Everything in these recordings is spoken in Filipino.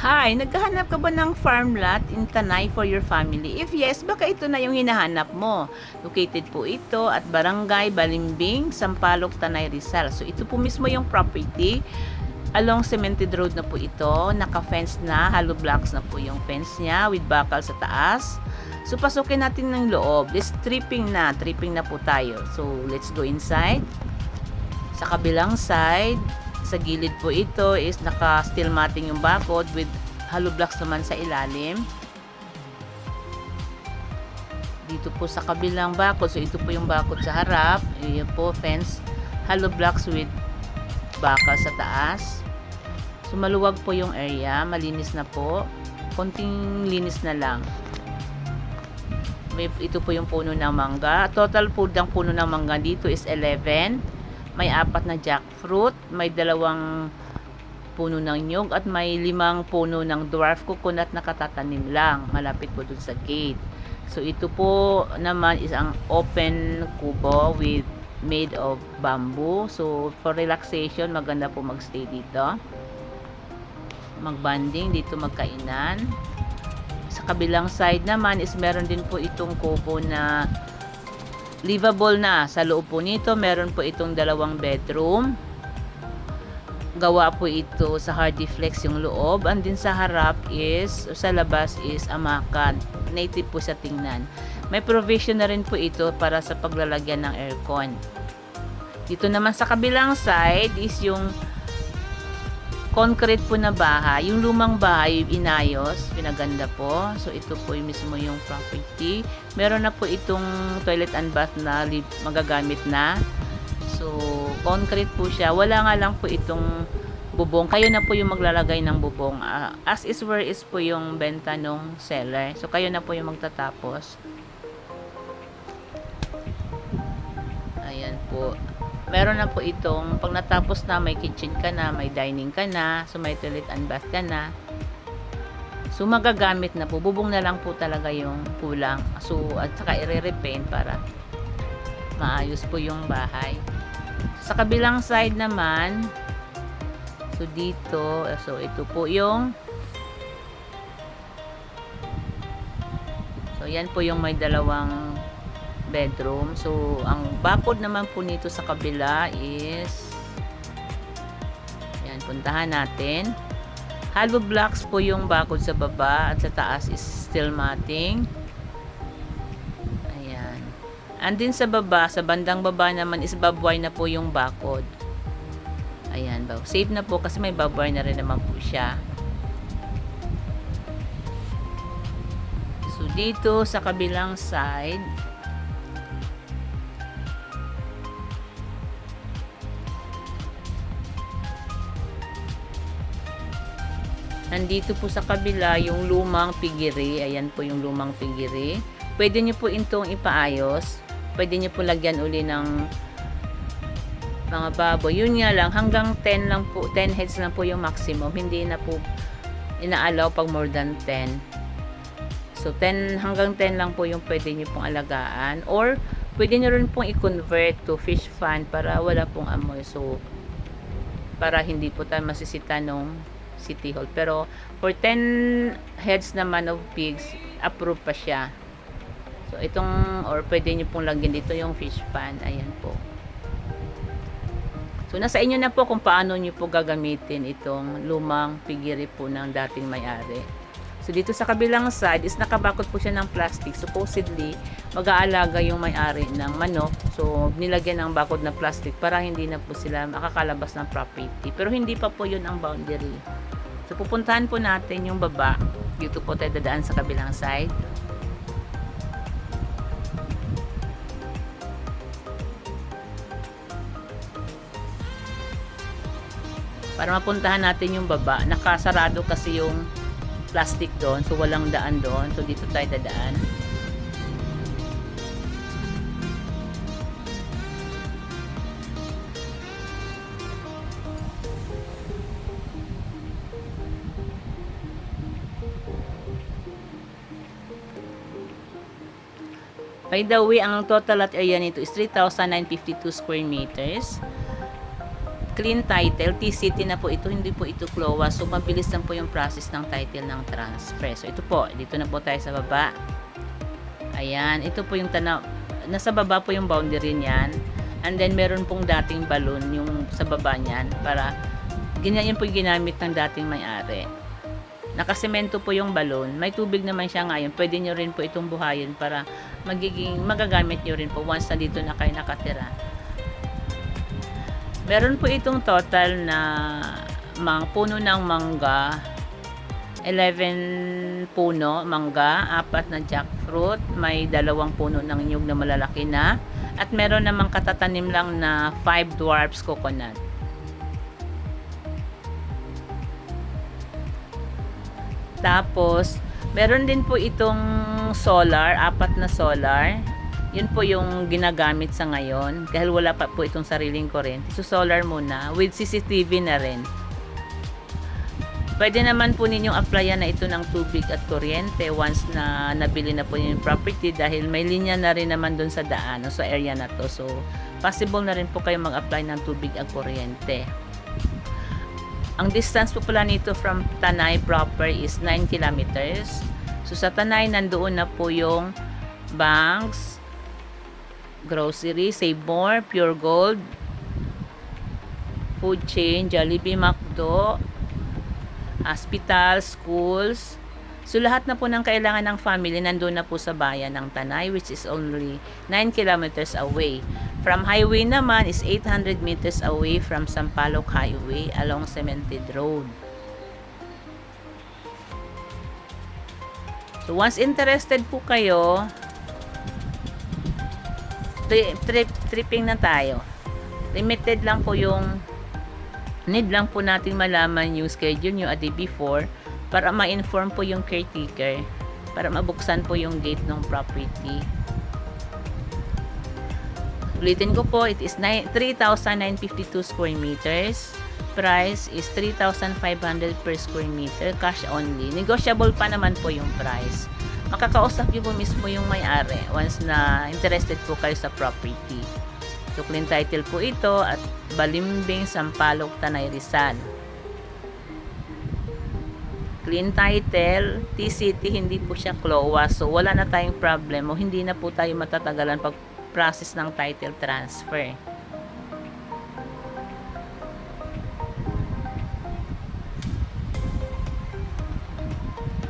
Hi, naghahanap ka ba ng farm lot in Tanay for your family? If yes, baka ito na yung hinahanap mo. Located po ito at Barangay Balimbing, Sampaloc, Tanay, Rizal. So ito po mismo yung property. Along cemented road na po ito. Naka-fence na, hollow blocks na po yung fence niya with bakal sa taas. So pasukin natin ng loob. This tripping na po tayo. So let's go inside. Sa kabilang side, sa gilid po ito is naka-steel matting yung bakod with hollow blocks naman sa ilalim. Dito po sa kabilang bakod, so ito po yung bakod sa harap. Ayan po, fence, hollow blocks with bakal sa taas. So maluwag po yung area, malinis na po. Konting linis na lang. Ito po yung puno ng mangga. Total po ng puno ng mangga dito is 11. May 4 na jackfruit, may 2 puno ng nyug at may 5 puno ng dwarf coconut na katatanim lang malapit po dun sa gate. So ito po naman is ang open kubo with made of bamboo. So for relaxation, maganda po magstay dito. Magbanding dito, magkainan. Sa kabilang side naman is meron din po itong kubo na livable na. Sa loob po nito, meron po itong 2 bedroom. Gawa po ito sa hardy flex yung loob. And din sa harap is, sa labas is amakan. Native po sa tingnan. May provision na rin po ito para sa paglalagyan ng aircon. Dito naman sa kabilang side is yung concrete po na bahay. Yung lumang bahay, inayos, pinaganda po. So, ito po yung mismo yung property. Meron na po itong toilet and bath na magagamit na. So, concrete po siya. Wala nga lang po itong bubong. Kayo na po yung maglalagay ng bubong. As is where is po yung benta nung seller. So, kayo na po yung magtatapos. Ayan po. Meron na po itong, pag natapos na, may kitchen ka na, may dining ka na, so may toilet and bath ka na. So magagamit na po, bubong na lang po talaga yung kulang. So at saka i-repaint para maayos po yung bahay. Sa kabilang side naman, so dito, so ito po yung, so yan po yung may 2 bedroom. So, ang bakod naman po nito sa kabila is, yan, puntahan natin. Hollow blocks po yung bakod sa baba at sa taas is steel matting. Ayan. And din sa baba, sa bandang baba naman is barbed wire na po yung bakod. Ayan, safe na po kasi may barbed wire na rin naman po siya. So, dito sa kabilang side, nandito po sa kabila yung lumang pigiri. Ayan po yung lumang pigiri. Pwede nyo po itong ipaayos. Pwede nyo po lagyan uli ng mga baboy. Yun nga lang, hanggang 10 lang po, 10 heads lang po yung maximum. Hindi na po inaalaw pag more than 10. So, hanggang 10 lang po yung pwede nyo pong alagaan. Or, pwede nyo rin pong i-convert to fish fan para wala pong amoy. So, para hindi po tayo masisita nung City Hall. Pero for 10 heads naman of pigs, approve pa siya. So itong, or pwede nyo pong lagyan dito yung fish pan. Ayan po. So nasa inyo na po kung paano nyo po gagamitin itong lumang pigiri po ng dating may-ari. So dito sa kabilang side is nakabakod po siya ng plastic. Supposedly mag-aalaga yung may-ari ng manok. So nilagyan ng bakod ng plastic para hindi na po sila makakalabas ng property. Pero hindi pa po yun ang boundary. So pupuntahan po natin yung baba. Dito po tayo dadaan sa kabilang side. Para mapuntahan natin yung baba. Nakasarado kasi yung plastic doon. So walang daan doon. So dito tayo dadaan. By the way, ang total lot area nito is 3,952 square meters. clean title, TCT na po ito, hindi po ito CLOA. So, mabilis lang po yung process ng title ng transfer. So, ito po, dito na po tayo sa baba. Ayan, ito po yung tanaw. Nasa baba po yung boundary niyan. And then, meron pong dating balloon yung sa baba niyan para ganyan yun po yung ginamit ng dating may-ari. Nakasemento po yung balloon. May tubig naman siya ngayon. Pwede nyo rin po itong buhayin para magagamit nyo rin po once na dito na kayo nakatira. Meron po itong total na puno ng mangga, 11 puno mangga, 4 na jackfruit, may 2 puno ng nyug na malalaki na, at meron namang katatanim lang na 5 dwarfs coconut. Tapos, meron din po itong solar, 4 na solar. Yun po yung ginagamit sa ngayon dahil wala pa po itong sariling kuryente. So, solar muna with CCTV na rin. Pwede naman po ninyong applyan na ito ng tubig at kuryente once na nabili na po yung property dahil may linya na rin naman dun sa daan o sa area na to. So, possible na rin po kayo mag-apply ng tubig at kuryente. Ang distance po pala nito from Tanay proper is 9 kilometers. So, sa Tanay, nandoon na po yung banks, grocery, Save More, Pure Gold, food chain, Jollibee, McDo, hospital, schools. So, lahat na po ng kailangan ng family nandun na po sa bayan ng Tanay, which is only 9 kilometers away. From highway naman is 800 meters away from Sampaloc Highway along Cemented Road. So, once interested po kayo, tripping na tayo. Limited lang po yung need lang po natin malaman yung schedule nyo a day before para ma-inform po yung caretaker para mabuksan po yung gate ng property. Ulitin ko po, it is 3,952 square meters. Price is 3,500 per square meter, cash only. Negotiable pa naman po yung price. Makakausap niyo po mismo yung may-ari once na interested po kayo sa property. So, clean title po ito at Balimbing, Sampaloc, Tanay, Rizal. Clean title, TCT, hindi po siya CLOA. So, wala na tayong problem o hindi na po tayo matatagalan pag process ng title transfer.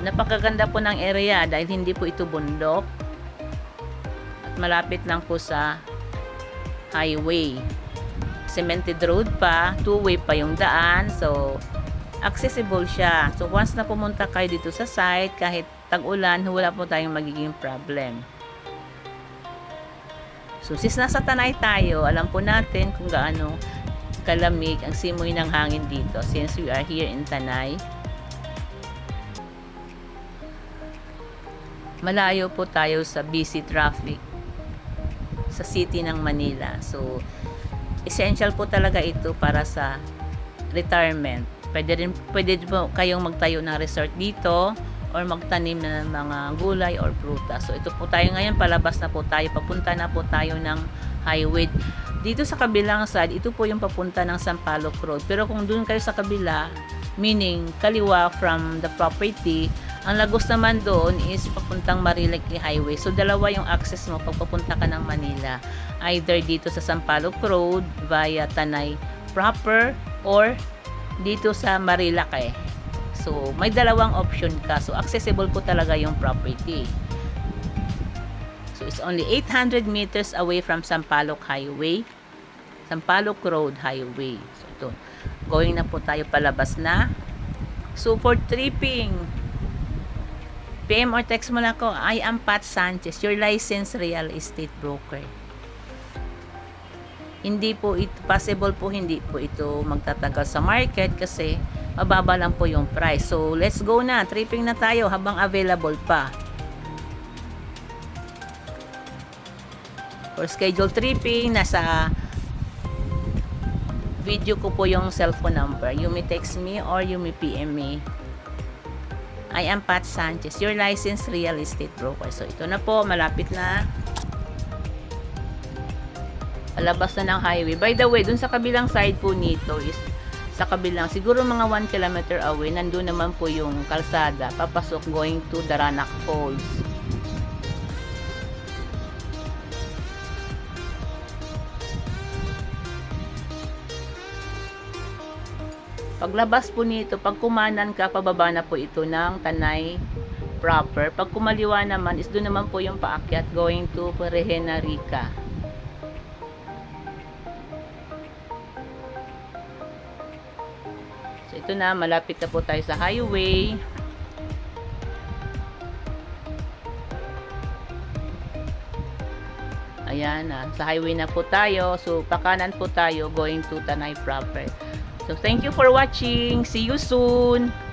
Napakaganda po ng area dahil hindi po ito bundok at malapit lang po sa highway. Cemented road pa, two-way pa yung daan, so accessible siya. So once na pumunta kayo dito sa site, kahit tag-ulan, wala po tayong magiging problem. So since nasa Tanay tayo, alam po natin kung gaano kalamig ang simoy ng hangin dito since we are here in Tanay. Malayo po tayo sa busy traffic sa city ng Manila. So, essential po talaga ito para sa retirement. Pwede po kayong magtayo ng resort dito or magtanim na ng mga gulay or prutas. So, ito po tayo ngayon, palabas na po tayo. Papunta na po tayo ng highway. Dito sa kabilang side, ito po yung papunta ng Sampaloc Road. Pero kung doon kayo sa kabila, meaning kaliwa from the property, ang lagos naman doon is papuntang Marilaki Highway. So, dalawa yung access mo pag papunta ka ng Manila. Either dito sa Sampaloc Road via Tanay proper or dito sa Marilaki. So, may dalawang option ka. So, accessible po talaga yung property. So, it's only 800 meters away from Sampaloc Highway. Sampaloc Road Highway. So, ito. Going na po tayo palabas na. So, for tripping, PM or text mo lang ako, I am Pat Sanchez, your licensed real estate broker. Hindi po ito, possible po hindi po ito magtatagal sa market kasi mababa lang po yung price. So, let's go na. Tripping na tayo habang available pa. For schedule tripping, nasa video ko po yung cellphone number. You may text me or you may PM me. I am Pat Sanchez, your licensed real estate broker. So, ito na po, malapit na. Palabas na ng highway. By the way, dun sa kabilang side po nito is sa kabilang, siguro mga 1 kilometer away, nandun naman po yung kalsada, papasok going to Daranac Falls. Paglabas po nito, pag kumanan ka, pababa na po ito ng Tanay proper. Pag kumaliwa naman, is doon naman po yung paakyat going to Regina Rica. So, ito na, malapit na po tayo sa highway. Ayan, sa highway na po tayo. So, pakanan po tayo going to Tanay proper. So, thank you for watching. See you soon!